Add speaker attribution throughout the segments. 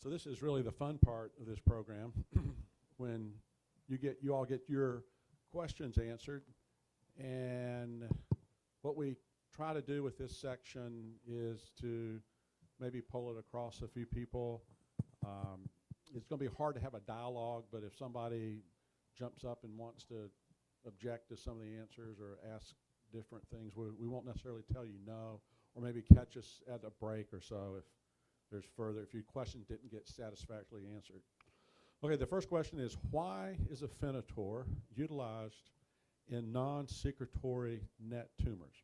Speaker 1: So this is really the fun part of this program when you all get your questions answered. And what we try to do with this section is to maybe pull it across a few people. It's going to be hard to have a dialogue, but if somebody jumps up and wants to object to some of the answers or ask different things, we won't necessarily tell you no, or maybe catch us at a break or so if your question didn't get satisfactorily answered. Okay, the first question is, why is Afinitor utilized in non-secretory net tumors?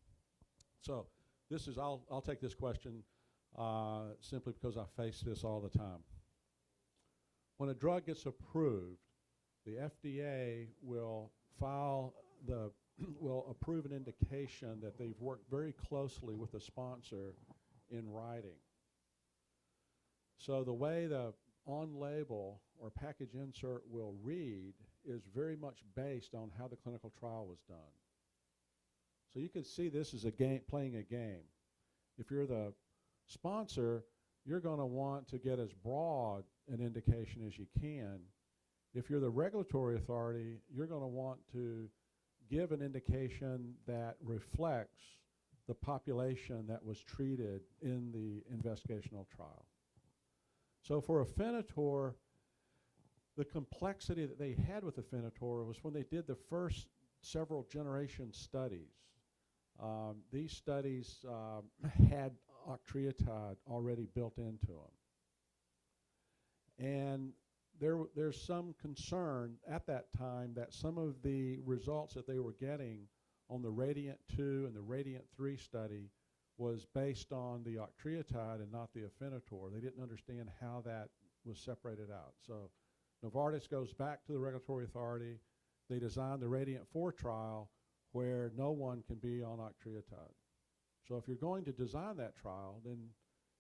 Speaker 1: So this is, I'll take this question simply because I face this all the time. When a drug gets approved, the FDA will approve an indication that they've worked very closely with the sponsor in writing. So the way the on-label or package insert will read is very much based on how the clinical trial was done. So you could see this as a game, playing a game. If you're the sponsor, you're going to want to get as broad an indication as you can. If you're the regulatory authority, you're going to want to give an indication that reflects the population that was treated in the investigational trial. So for Afinitor, the complexity that they had with Afinitor was when they did the first several generation studies. These studies had octreotide already built into them. And there's some concern at that time that some of the results that they were getting on the Radiant 2 and the Radiant 3 study was based on the octreotide and not the Afinitor. They didn't understand how that was separated out. So Novartis goes back to the regulatory authority. They designed the Radiant 4 trial where no one can be on octreotide. So if you're going to design that trial, then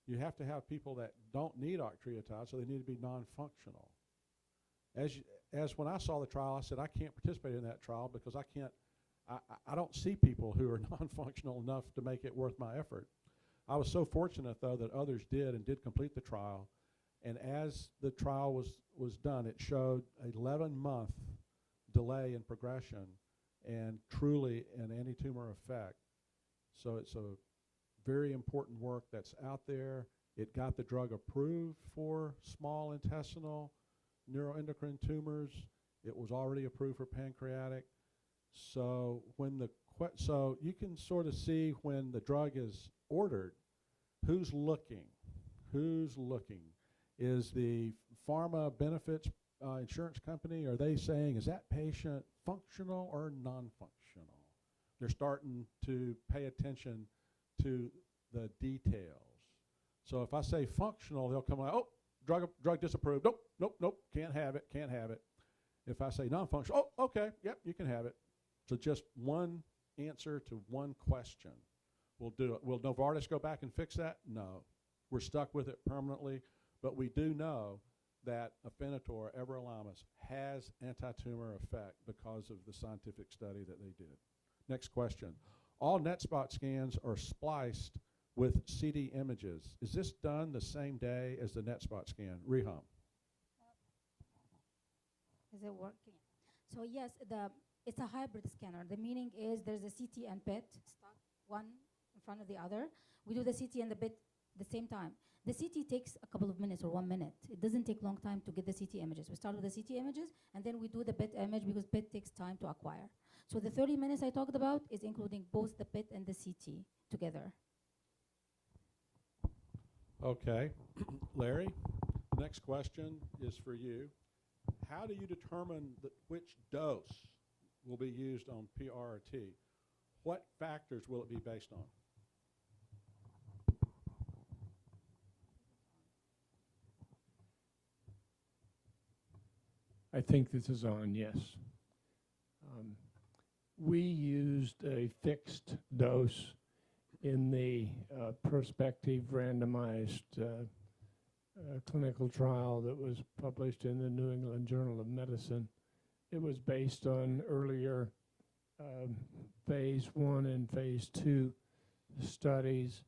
Speaker 1: you have to have people that don't need octreotide, so they need to be non-functional. As when I saw the trial, I said, I can't participate in that trial because I don't see people who are non-functional enough to make it worth my effort. I was so fortunate, though, that others did and did complete the trial. And as the trial was done, it showed an 11-month delay in progression and truly an anti-tumor effect. So it's a very important work that's out there. It got the drug approved for small intestinal neuroendocrine tumors. It was already approved for pancreatic. So so you can sort of see when the drug is ordered, who's looking? Who's looking? Is the pharma benefits insurance company, are they saying, is that patient functional or non-functional? They're starting to pay attention to the details. So if I say functional, they'll come like, oh, drug disapproved. Nope, can't have it. If I say non-functional, oh, okay, yep, you can have it. So just one answer to one question will do it. Will Novartis go back and fix that? No. We're stuck with it permanently, but we do know that Afinitor, everolimus, has anti-tumor effect because of the scientific study that they did. Next question. All NetSpot scans are spliced with CT images. Is this done the same day as the NetSpot scan? Reham.
Speaker 2: Is it working? So yes, it's a hybrid scanner. The meaning is there's a CT and PET stuck one in front of the other. We do the CT and the PET at the same time. The CT takes a couple of minutes or 1 minute. It doesn't take long time to get the CT images. We start with the CT images, and then we do the PET image because PET takes time to acquire. So the 30 minutes I talked about is including both the PET and the CT together.
Speaker 1: Okay. Larry, the next question is for you. How do you determine which dose will be used on PRRT? What factors will it be based on?
Speaker 3: I think this is on, yes. We used a fixed dose in the prospective randomized clinical trial that was published in the New England Journal of Medicine. It was based on earlier phase 1 and phase 2 studies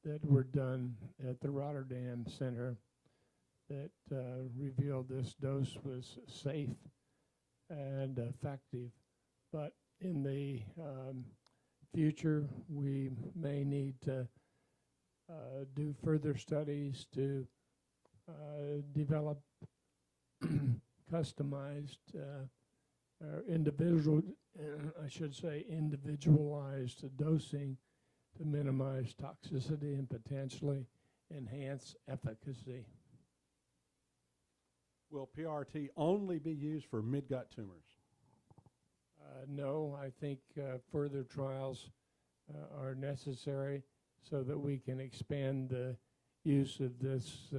Speaker 3: that were done at the Rotterdam Center that revealed this dose was safe and effective. But in the future, we may need to do further studies to develop customized or individualized dosing to minimize toxicity and potentially enhance efficacy.
Speaker 1: Will PRT only be used for midgut tumors?
Speaker 3: No, I think further trials are necessary so that we can expand the use of this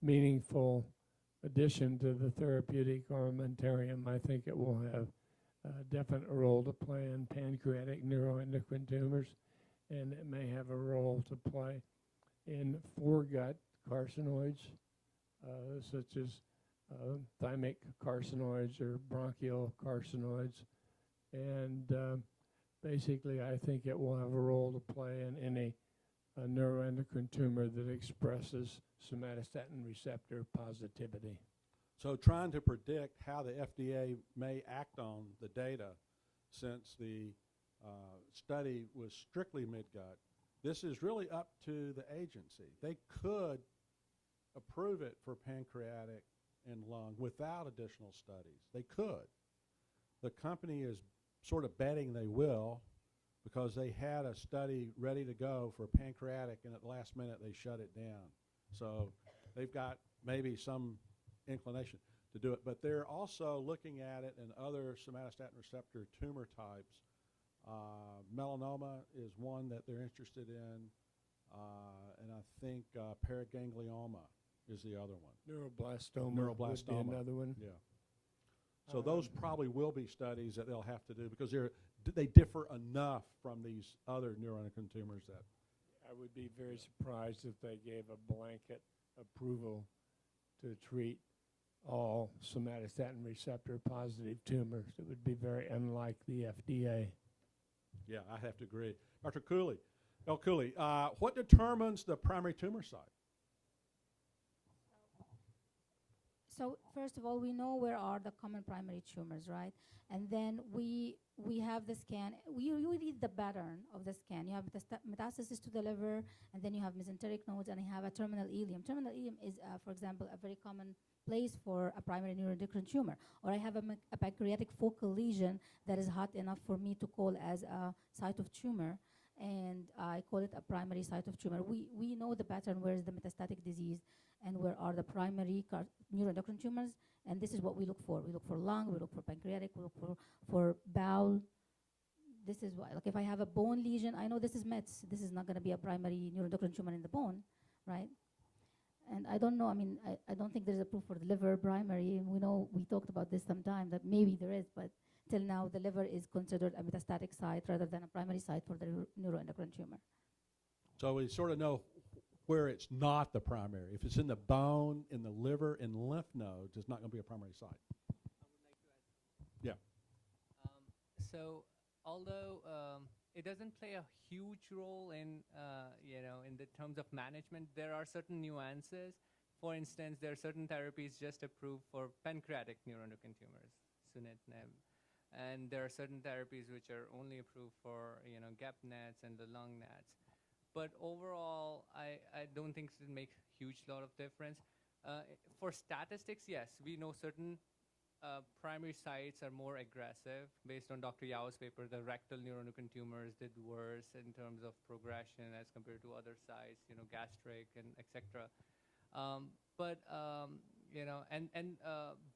Speaker 3: meaningful addition to the therapeutic armamentarium. I think it will have a definite role to play in pancreatic neuroendocrine tumors, and it may have a role to play in foregut carcinoids, such as thymic carcinoids or bronchial carcinoids. And basically, I think it will have a role to play in any neuroendocrine tumor that expresses somatostatin receptor positivity.
Speaker 1: So trying to predict how the FDA may act on the data, since the study was strictly midgut, this is really up to the agency. They could approve it for pancreatic and lung without additional studies. They could. The company is sort of betting they will, because they had a study ready to go for pancreatic, and at the last minute they shut it down. So they've got maybe some inclination to do it, but they're also looking at it in other somatostatin receptor tumor types. Melanoma is one that they're interested in, and I think paraganglioma is the other one.
Speaker 3: Neuroblastoma would be another one.
Speaker 1: Yeah. So those probably will be studies that they'll have to do, because they differ enough from these other neuroendocrine tumors that.
Speaker 3: I would be very surprised if they gave a blanket approval to treat all somatostatin receptor positive tumors. It would be very unlike the FDA.
Speaker 1: Yeah, I have to agree. Dr. Cooley, what determines the primary tumor site?
Speaker 2: So first of all, we know where are the common primary tumors, right? And then we have the scan. You read the pattern of the scan. You have metastasis to the liver, and then you have mesenteric nodes, and you have a terminal ileum. Terminal ileum is, for example, a very common place for a primary neuroendocrine tumor. Or I have a pancreatic focal lesion that is hot enough for me to call as a site of tumor, and I call it a primary site of tumor. We know the pattern, where is the metastatic disease and where are the primary neuroendocrine tumors, and this is what we look for. We look for lung, we look for pancreatic, we look for bowel. This is why, like if I have a bone lesion, I know this is METS. This is not going to be a primary neuroendocrine tumor in the bone, right? And I don't know, I don't think there's a proof for the liver primary. We know, we talked about this sometime, that maybe there is, but till now the liver is considered a metastatic site rather than a primary site for the neuroendocrine tumor.
Speaker 1: So we sort of know where it's not the primary. If it's in the bone, in the liver, in lymph nodes, it's not going to be a primary site.
Speaker 4: I would like to add something.
Speaker 1: Yeah.
Speaker 4: So although it doesn't play a huge role in, in the terms of management, there are certain nuances. For instance, there are certain therapies just approved for pancreatic neuroendocrine tumors, sunitinib. And there are certain therapies which are only approved for, GEP-NETs and the lung NETs. But overall, I don't think it makes a huge lot of difference. For statistics, yes, we know certain primary sites are more aggressive. Based on Dr. Yao's paper, the rectal neuroendocrine tumors did worse in terms of progression as compared to other sites, gastric and etc.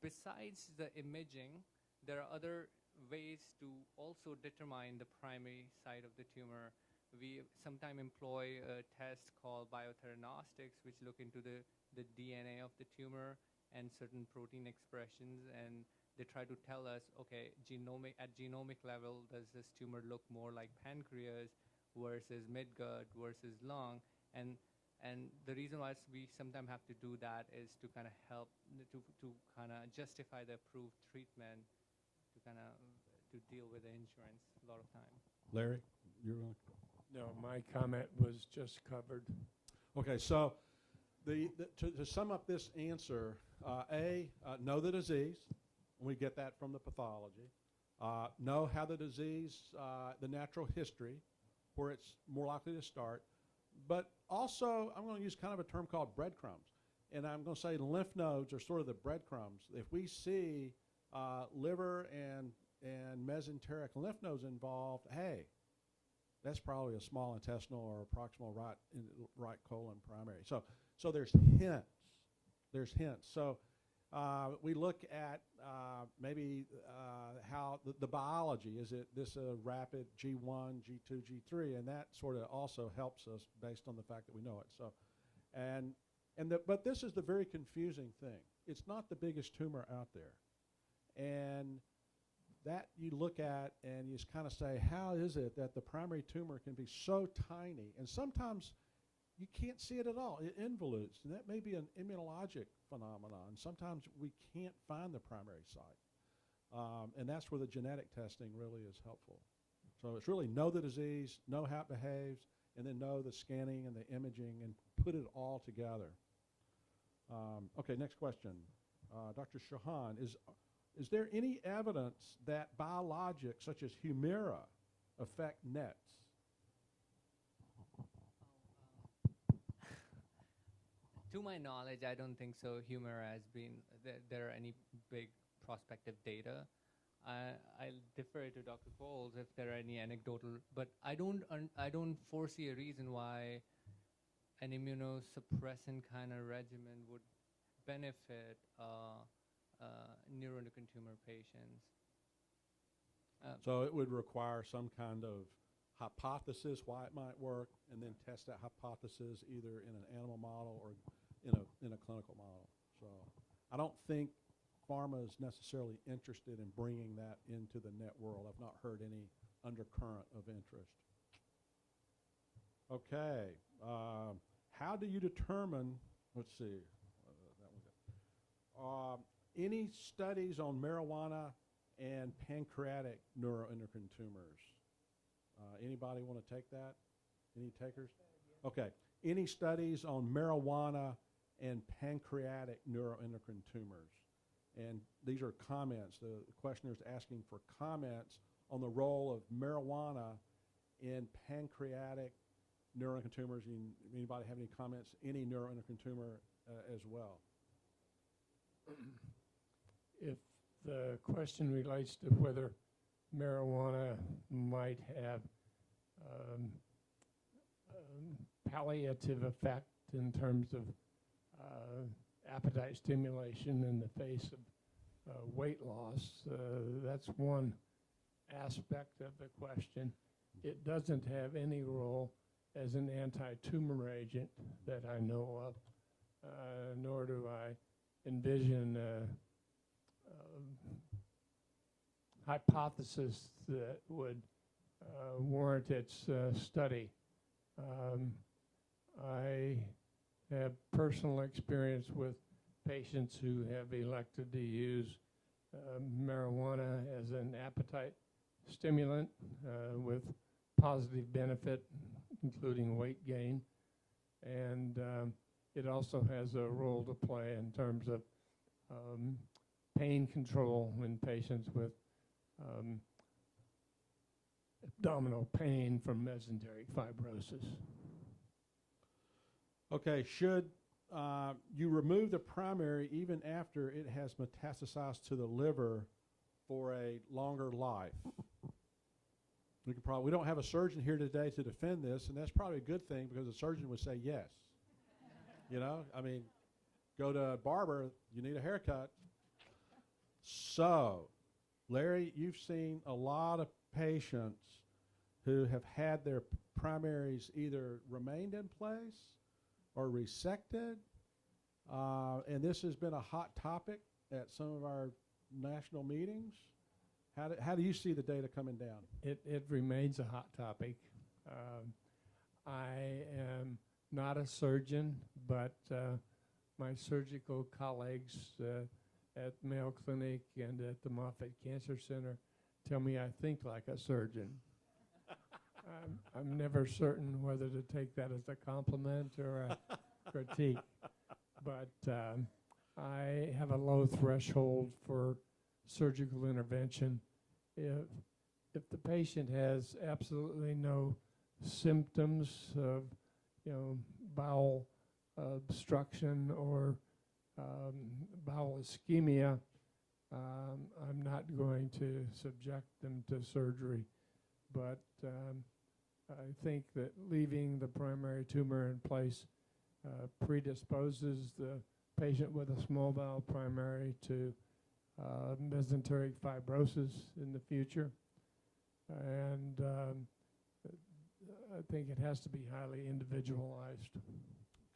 Speaker 4: Besides the imaging, there are other ways to also determine the primary site of the tumor. We sometimes employ a test called biotheranostics, which look into the DNA of the tumor and certain protein expressions, and they try to tell us, okay, at genomic level, does this tumor look more like pancreas versus midgut versus lung? And the reason why we sometimes have to do that is to kind of help to kind of justify the approved treatment, to deal with the insurance a lot of time.
Speaker 1: Larry, you're on.
Speaker 3: No, my comment was just covered.
Speaker 1: Okay, so To sum up this answer, know the disease. We get that from the pathology. Know how the disease, the natural history, where it's more likely to start. But also, I'm going to use kind of a term called breadcrumbs. And I'm going to say lymph nodes are sort of the breadcrumbs. If we see liver and mesenteric lymph nodes involved, hey, that's probably a small intestinal or proximal right colon primary. So there's hints. There's hints. So we look at maybe how the biology. Is it this a rapid G1, G2, G3? And that sort of also helps us based on the fact that we know it. So, but this is the very confusing thing. It's not the biggest tumor out there. And that you look at and you just kind of say, how is it that the primary tumor can be so tiny? And sometimes you can't see it at all. It involutes, and that may be an immunologic phenomenon. Sometimes we can't find the primary site. And that's where the genetic testing really is helpful. So it's really know the disease, know how it behaves, and then know the scanning and the imaging and put it all together. Okay, next question. Dr. Shahan, is there any evidence that biologics such as Humira affect NETs?
Speaker 4: To my knowledge, I don't think so. Humira has been, there are any big prospective data. I'll defer to Dr. Coles if there are any anecdotal, but I don't foresee a reason why an immunosuppressant kind of regimen would benefit neuroendocrine tumor patients.
Speaker 1: So it would require some kind of hypothesis why it might work, and then test that hypothesis either in an animal model or in a clinical model. So I don't think pharma is necessarily interested in bringing that into the NET world. I've not heard any undercurrent of interest. Okay, how do you determine, let's see, any studies on marijuana and pancreatic neuroendocrine tumors? Anybody want to take that? Any takers? Okay. Any studies on marijuana and pancreatic neuroendocrine tumors? And these are comments. The questioner is asking for comments on the role of marijuana in pancreatic neuroendocrine tumors. Anybody have any comments? Any neuroendocrine tumor as well?
Speaker 3: If the question relates to whether marijuana might have palliative effect in terms of appetite stimulation in the face of weight loss, that's one aspect of the question. It doesn't have any role as an anti-tumor agent that I know of, nor do I envision hypothesis that would warrant its study. I have personal experience with patients who have elected to use marijuana as an appetite stimulant with positive benefit, including weight gain. And it also has a role to play in terms of pain control in patients with abdominal pain from mesenteric fibrosis.
Speaker 1: Okay, should you remove the primary even after it has metastasized to the liver for a longer life? We don't have a surgeon here today to defend this, and that's probably a good thing because the surgeon would say yes. You know, I mean, go to a barber, you need a haircut. So, Larry, you've seen a lot of patients who have had their primaries either remained in place or resected, and this has been a hot topic at some of our national meetings. How do you see the data coming down?
Speaker 3: It remains a hot topic. I am not a surgeon, but my surgical colleagues at Mayo Clinic and at the Moffitt Cancer Center tell me I think like a surgeon. I'm never certain whether to take that as a compliment or a critique. but I have a low threshold for surgical intervention. If the patient has absolutely no symptoms of, bowel obstruction or bowel ischemia, I'm not going to subject them to surgery. But I think that leaving the primary tumor in place predisposes the patient with a small bowel primary to mesenteric fibrosis in the future. And I think it has to be highly individualized.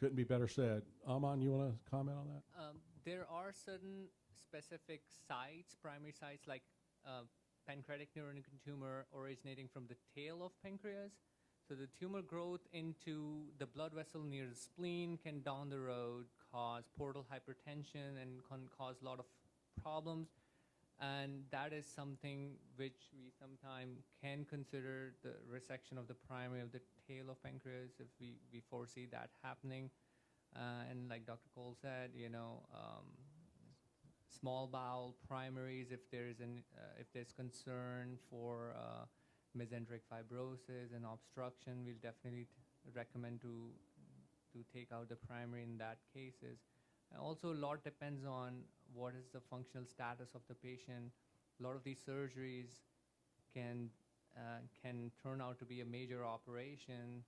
Speaker 1: Couldn't be better said. Aman, you want to comment on that?
Speaker 4: There are certain specific sites, primary sites, like pancreatic neuroendocrine tumor originating from the tail of pancreas. So the tumor growth into the blood vessel near the spleen can down the road cause portal hypertension and can cause a lot of problems. And that is something which we sometimes can consider the resection of the primary of the tail of pancreas if we foresee that happening. And like Dr. Cole said, small bowel primaries, if there's concern for mesenteric fibrosis and obstruction, we'll definitely recommend to take out the primary in that cases. And also, a lot depends on what is the functional status of the patient. A lot of these surgeries can turn out to be a major operation,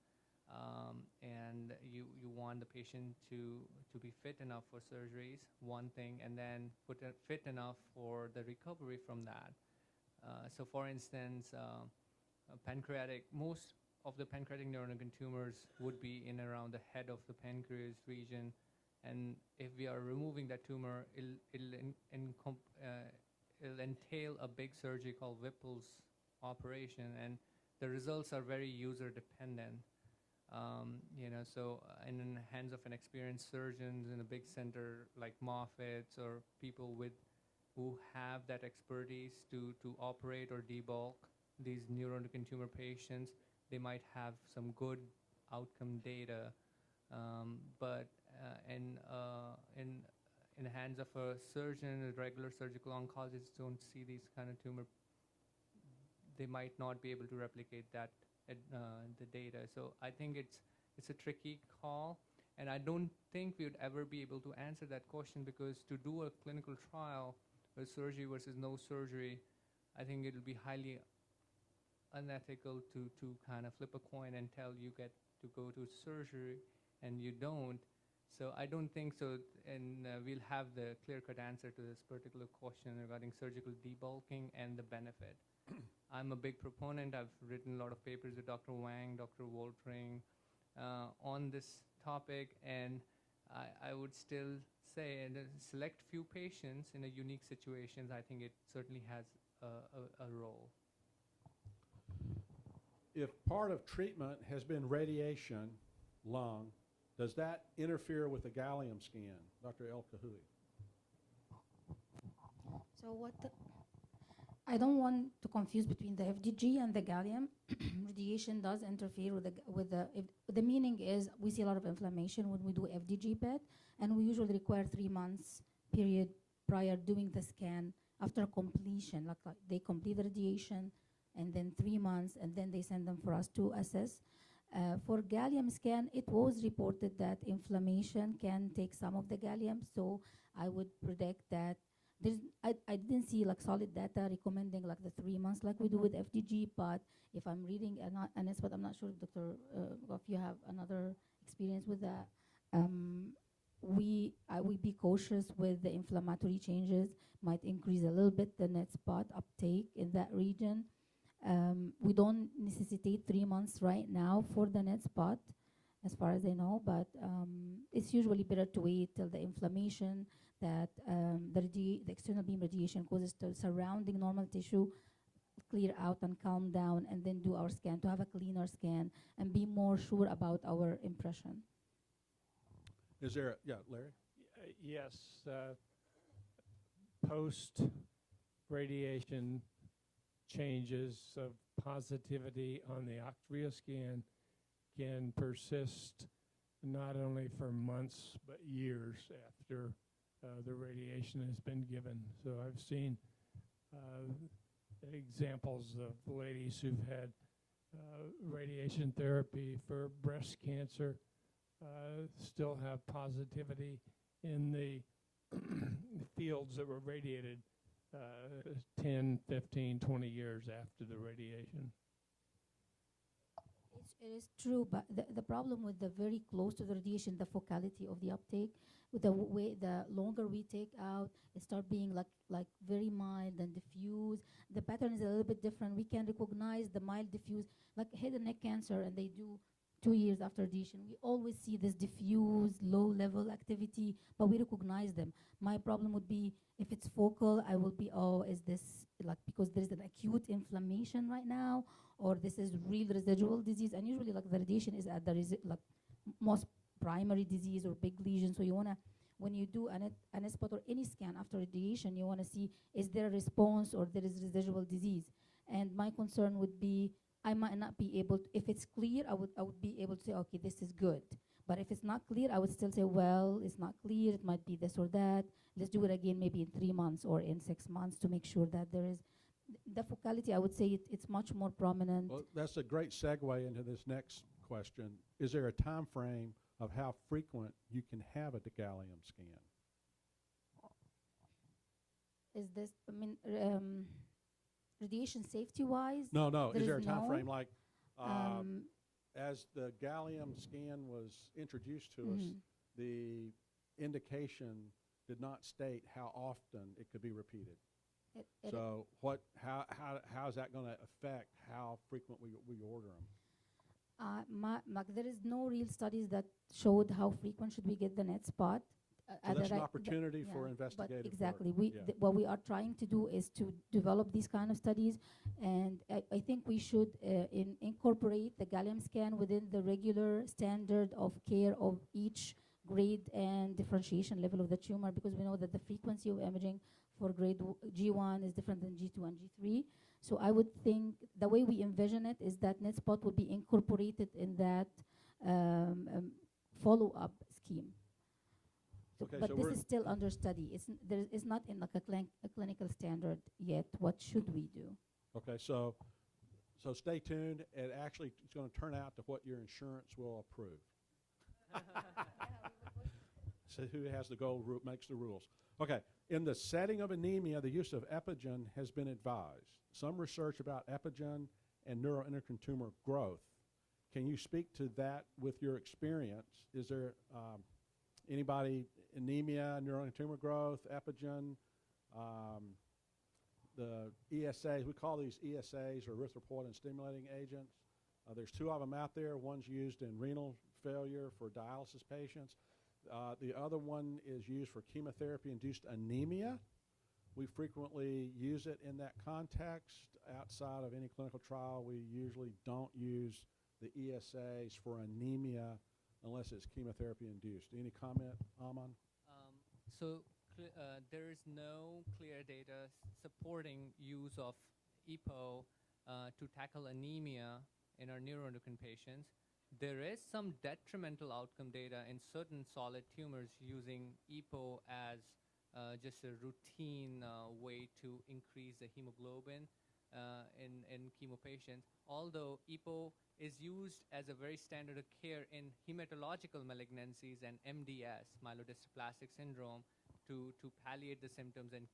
Speaker 4: and you want the patient to be fit enough for surgeries, one thing, and then fit enough for the recovery from that. So for instance, most of the pancreatic neuroendocrine tumors would be in around the head of the pancreas region, and if we are removing that tumor, it'll entail a big surgery called Whipple's operation, and the results are very user dependent. So in the hands of an experienced surgeons in a big center like Moffitt's or people who have that expertise to operate or debulk these neuroendocrine tumor patients, they might have some good outcome data. But in the hands of a surgeon, a regular surgical oncologist don't see these kind of tumor, they might not be able to replicate that the data. So I think it's a tricky call, and I don't think we would ever be able to answer that question, because to do a clinical trial with surgery versus no surgery, I think it'll be highly unethical to kind of flip a coin and tell you get to go to surgery and you don't. So I don't think so, and we'll have the clear-cut answer to this particular question regarding surgical debulking and the benefit. I'm a big proponent. I've written a lot of papers with Dr. Wang, Dr. Woltering on this topic, and I would still say, in a select few patients in a unique situations, I think it certainly has a role.
Speaker 1: If part of treatment has been radiation, lung, does that interfere with the gallium scan, Dr. El Kahui?
Speaker 2: So I don't want to confuse between the FDG and the gallium. Radiation does interfere with the meaning is we see a lot of inflammation when we do FDG PET, and we usually require 3 months period prior doing the scan after completion. Like they complete the radiation, and then 3 months, and then they send them for us to assess. For gallium scan, it was reported that inflammation can take some of the gallium, so I would predict that I didn't see like solid data recommending like the 3 months like we do with FDG, but if I'm reading an but I'm not sure if Dr. Goff, you have another experience with that. I would be cautious with the inflammatory changes, might increase a little bit the net spot uptake in that region. We don't necessitate 3 months right now for the net spot, as far as I know, but it's usually better to wait till the inflammation that the external beam radiation causes to surrounding normal tissue clear out and calm down, and then do our scan to have a cleaner scan and be more sure about our impression.
Speaker 1: Is there, Larry?
Speaker 3: Yes, post-radiation changes of positivity on the octrea scan can persist not only for months but years after the radiation has been given. So I've seen examples of ladies who've had radiation therapy for breast cancer still have positivity in the fields that were radiated 10, 15, 20 years after the radiation.
Speaker 2: It is true, but the problem with the very close to the radiation, the focality of the uptake, with the way the longer we take out, it start being like very mild and diffuse. The pattern is a little bit different. We can recognize the mild diffuse, like head and neck cancer, and they do 2 years after radiation. We always see this diffuse, low-level activity, but we recognize them. My problem would be if it's focal, I will be, oh, is this like because there's an acute inflammation right now, or this is real residual disease? And usually, like the radiation is at the like most primary disease or big lesion. So you wanna, when you do an spot or any scan after radiation, you wanna see is there a response or there is residual disease. And my concern would be I might not be able to, if it's clear, I would be able to say, okay, this is good. But if it's not clear, I would still say, well, it's not clear, it might be this or that. Let's do it again maybe in 3 months or in 6 months to make sure that there is the focality. I would say it's much more prominent.
Speaker 1: Well, that's a great segue into this next question. Is there a time frame of how frequent you can have a gallium scan?
Speaker 2: Is this, I mean, radiation safety-wise?
Speaker 1: No. Is there a
Speaker 2: is
Speaker 1: time
Speaker 2: no.
Speaker 1: frame like as the gallium scan was introduced to us, the indication did not state how often it could be repeated. So how is that going to affect how frequent we order them?
Speaker 2: There is no real studies that showed how frequent should we get the net spot.
Speaker 1: So that's an opportunity for investigative
Speaker 2: but exactly.
Speaker 1: work.
Speaker 2: What we are trying to do is to develop these kind of studies, and I think we should incorporate the gallium scan within the regular standard of care of each grade and differentiation level of the tumor, because we know that the frequency of imaging for grade G1 is different than G2 and G3. So I would think the way we envision it is that net spot will be incorporated in that follow-up scheme. So
Speaker 1: Okay,
Speaker 2: but
Speaker 1: so
Speaker 2: this is still under study. It's not in like a clinical standard yet. What should we do?
Speaker 1: Okay, so stay tuned. It actually is going to turn out to what your insurance will approve. So who has the gold makes the rules. Okay, in the setting of anemia, the use of Epigen has been advised. Some research about Epigen and neuroendocrine tumor growth. Can you speak to that with your experience? Is there anybody, anemia, neuroendocrine tumor growth, Epigen, the ESAs, we call these ESAs, or erythropoietin-stimulating agents. There's 2 of them out there. One's used in renal failure for dialysis patients. The other one is used for chemotherapy-induced anemia. We frequently use it in that context. Outside of any clinical trial, we usually don't use the ESAs for anemia unless it's chemotherapy-induced. Any comment, Aman?
Speaker 4: There is no clear data supporting use of EPO to tackle anemia in our neuroendocrine patients. There is some detrimental outcome data in certain solid tumors using EPO as just a routine way to increase the hemoglobin in chemo patients. Although EPO is used as a very standard of care in hematological malignancies and MDS, myelodysplastic syndrome, to palliate the symptoms and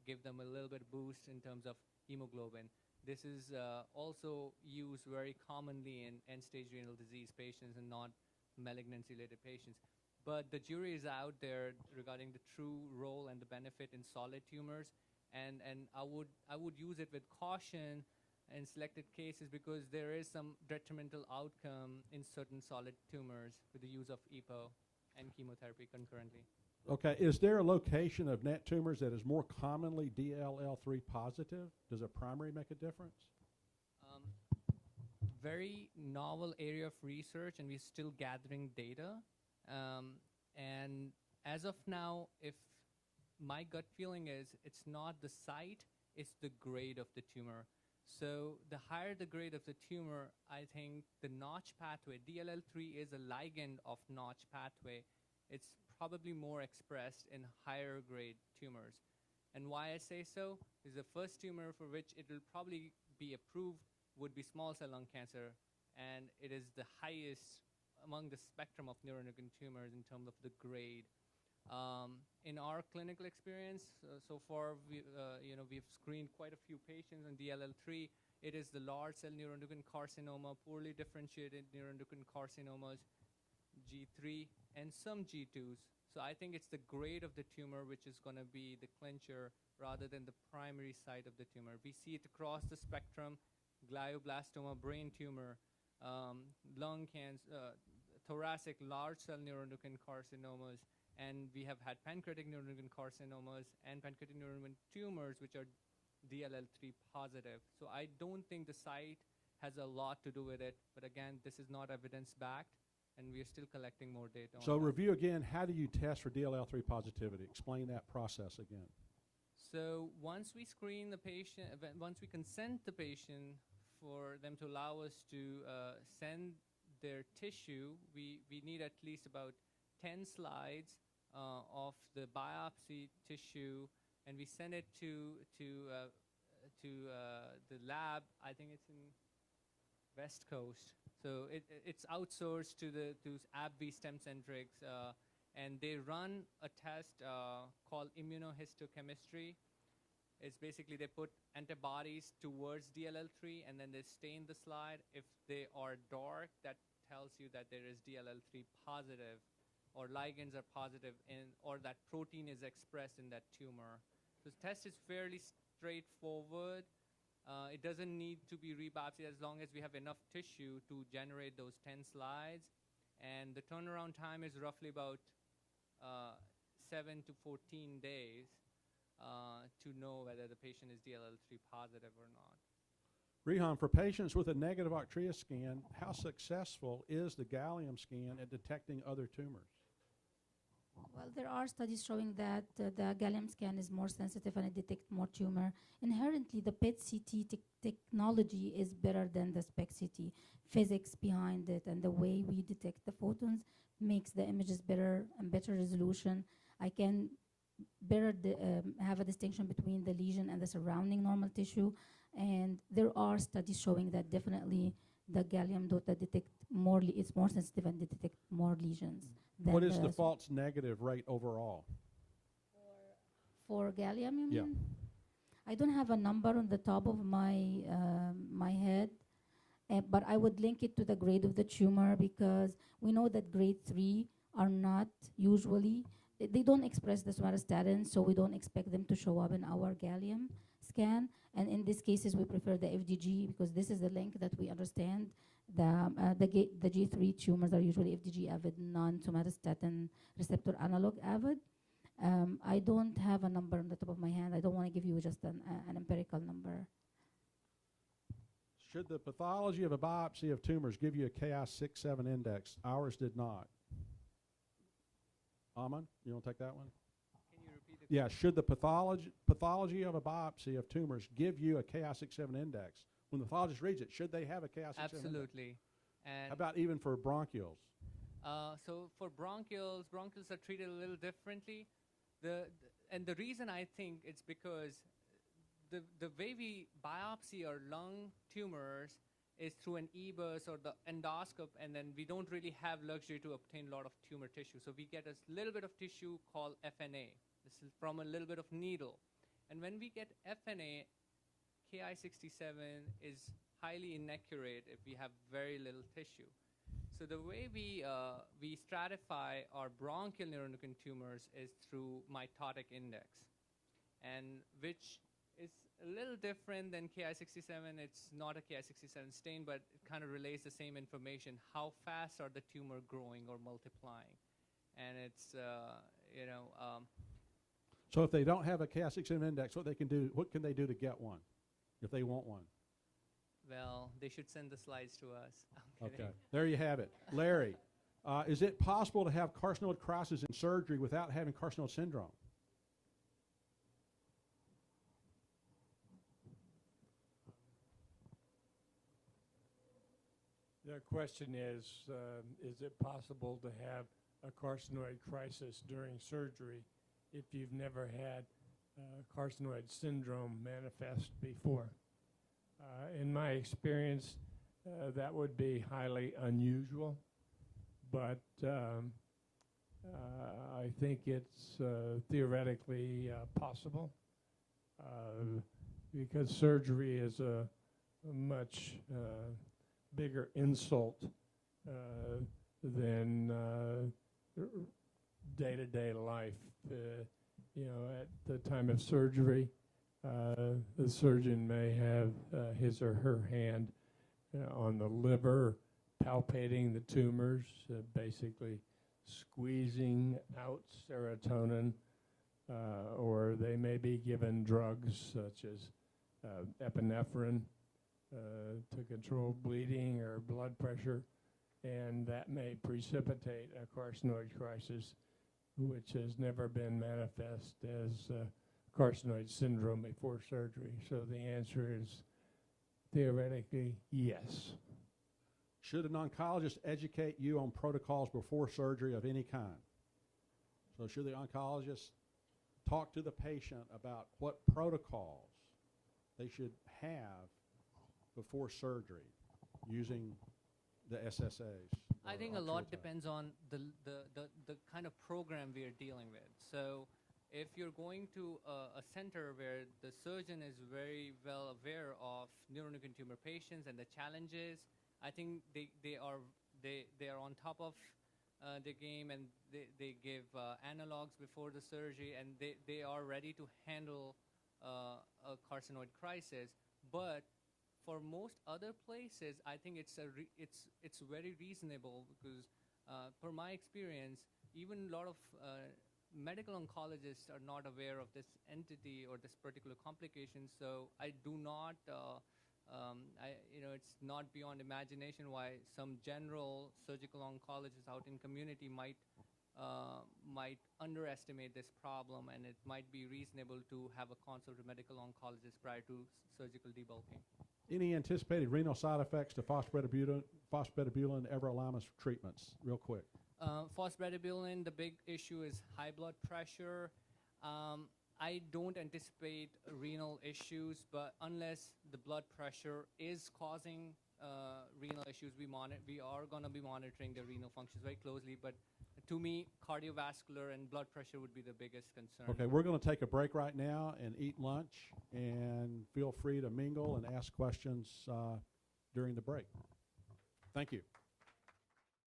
Speaker 4: give them a little bit boost in terms of hemoglobin. This is also used very commonly in end-stage renal disease patients and not malignancy-related patients. But the jury is out there regarding the true role and the benefit in solid tumors, and I would use it with caution in selected cases because there is some detrimental outcome in certain solid tumors with the use of EPO and chemotherapy concurrently.
Speaker 1: Okay, is there a location of NET tumors that is more commonly DLL3 positive? Does a primary make a difference?
Speaker 4: Very novel area of research, and we're still gathering data. And as of now, if my gut feeling is it's not the site, it's the grade of the tumor. So the higher the grade of the tumor, I think the Notch pathway, DLL3 is a ligand of Notch pathway. It's probably more expressed in higher grade tumors. And why I say so is the first tumor for which it will probably be approved would be small cell lung cancer, and it is the highest among the spectrum of neuroendocrine tumors in terms of the grade. In our clinical experience, so far, we've screened quite a few patients on DLL3. It is the large cell neuroendocrine carcinoma, poorly differentiated neuroendocrine carcinomas, G3, and some G2s. So I think it's the grade of the tumor which is going to be the clincher rather than the primary site of the tumor. We see it across the spectrum: glioblastoma, brain tumor, lung cancer, thoracic large cell neuroendocrine carcinomas, and we have had pancreatic neuroendocrine carcinomas and pancreatic neuroendocrine tumors which are DLL3 positive. So I don't think the site has a lot to do with it, but again, this is not evidence-backed, and we are still collecting more data on
Speaker 1: So
Speaker 4: that.
Speaker 1: review again, how do you test for DLL3 positivity? Explain that process again.
Speaker 4: So once we screen the patient, once we consent the patient for them to allow us to send their tissue, we need at least about 10 slides of the biopsy tissue, and we send it to the lab. I think it's in West Coast. So it's outsourced to AbbVie StemCentrix, and they run a test called immunohistochemistry. It's basically they put antibodies towards DLL3, and then they stain the slide. If they are dark, that tells you that there is DLL3 positive, or ligands are positive, or that protein is expressed in that tumor. So the test is fairly straightforward. It doesn't need to be rebiopsied as long as we have enough tissue to generate those 10 slides. And the turnaround time is roughly about 7 to 14 days to know whether the patient is DLL3 positive or not.
Speaker 1: Rehan, for patients with a negative Octria scan, how successful is the gallium scan at detecting other tumors?
Speaker 2: Well, there are studies showing that the gallium scan is more sensitive and it detects more tumor. Inherently, the PET-CT technology is better than the SPECT-CT. Physics behind it and the way we detect the photons makes the images better and better resolution. I can better have a distinction between the lesion and the surrounding normal tissue. And there are studies showing that definitely the gallium DOTA detect more, it's more sensitive and detect more lesions.
Speaker 1: What is the false negative rate overall?
Speaker 2: For gallium, you mean?
Speaker 1: Yeah.
Speaker 2: I don't have a number on the top of my my head, but I would link it to the grade of the tumor, because we know that grade 3 are not usually, they don't express the somatostatin, so we don't expect them to show up in our gallium scan. And in these cases, we prefer the FDG because this is the link that we understand. The G3 tumors are usually FDG avid, non-somatostatin receptor analog avid. I don't have a number on the top of my hand. I don't want to give you just an empirical number.
Speaker 1: Should the pathology of a biopsy of tumors give you a Ki-6-7 index? Ours did not. Aman, you want to take that one?
Speaker 4: Can you repeat it?
Speaker 1: Yeah, should the pathology of a biopsy of tumors give you a Ki-6-7 index? When the pathologist reads it, should they have a Ki-6-7 index?
Speaker 4: Absolutely. And
Speaker 1: How about even for bronchioles?
Speaker 4: So for bronchioles are treated a little differently. And the reason I think it's because the way we biopsy our lung tumors is through an EBUS or the endoscope, and then we don't really have luxury to obtain a lot of tumor tissue. So we get a little bit of tissue called FNA. This is from a little bit of needle. And when we get FNA, Ki-67 is highly inaccurate if we have very little tissue. So the way we stratify our bronchial neuroendocrine tumors is through mitotic index, and which is a little different than Ki-67. It's not a Ki-67 stain, but it kind of relays the same information. How fast are the tumor growing or multiplying? And it's,
Speaker 1: So if they don't have a Ki-67 index, what can they do to get one if they want one?
Speaker 4: well, they should send the slides to us. I'm
Speaker 1: Okay,
Speaker 4: kidding.
Speaker 1: there you have it. Larry, is it possible to have carcinoid crisis in surgery without having carcinoid syndrome?
Speaker 3: The question is it possible to have a carcinoid crisis during surgery if you've never had carcinoid syndrome manifest before? In my experience, that would be highly unusual, but I think it's theoretically possible because surgery is a much bigger insult than day-to-day life. At the time of surgery, the surgeon may have his or her hand on the liver, palpating the tumors, basically squeezing out serotonin, or they may be given drugs such as epinephrine to control bleeding or blood pressure, and that may precipitate a carcinoid crisis, which has never been manifest as carcinoid syndrome before surgery. So the answer is theoretically yes.
Speaker 1: Should an oncologist educate you on protocols before surgery of any kind? So should the oncologist talk to the patient about what protocols they should have before surgery using the SSAs?
Speaker 4: I think a lot depends on the kind of program we are dealing with. So if you're going to a center where the surgeon is very well aware of neuroendocrine tumor patients and the challenges, I think they are on top of the game, and they give analogs before the surgery, and they are ready to handle a carcinoid crisis. But for most other places, I think it's very reasonable because, per my experience, even a lot of medical oncologists are not aware of this entity or this particular complication. So I do not, it's not beyond imagination why some general surgical oncologists out in community might underestimate this problem, and it might be reasonable to have a consult with medical oncologist prior to surgical debulking.
Speaker 1: Any anticipated renal side effects to phosphatidylcholine everolimus treatments? Real quick.
Speaker 4: Phosphatidylcholine, the big issue is high blood pressure. I don't anticipate renal issues, but unless the blood pressure is causing renal issues, we are going to be monitoring the renal functions very closely. But to me, cardiovascular and blood pressure would be the biggest concern.
Speaker 1: Okay, we're going to take a break right now and eat lunch, and feel free to mingle and ask questions during the break. Thank you.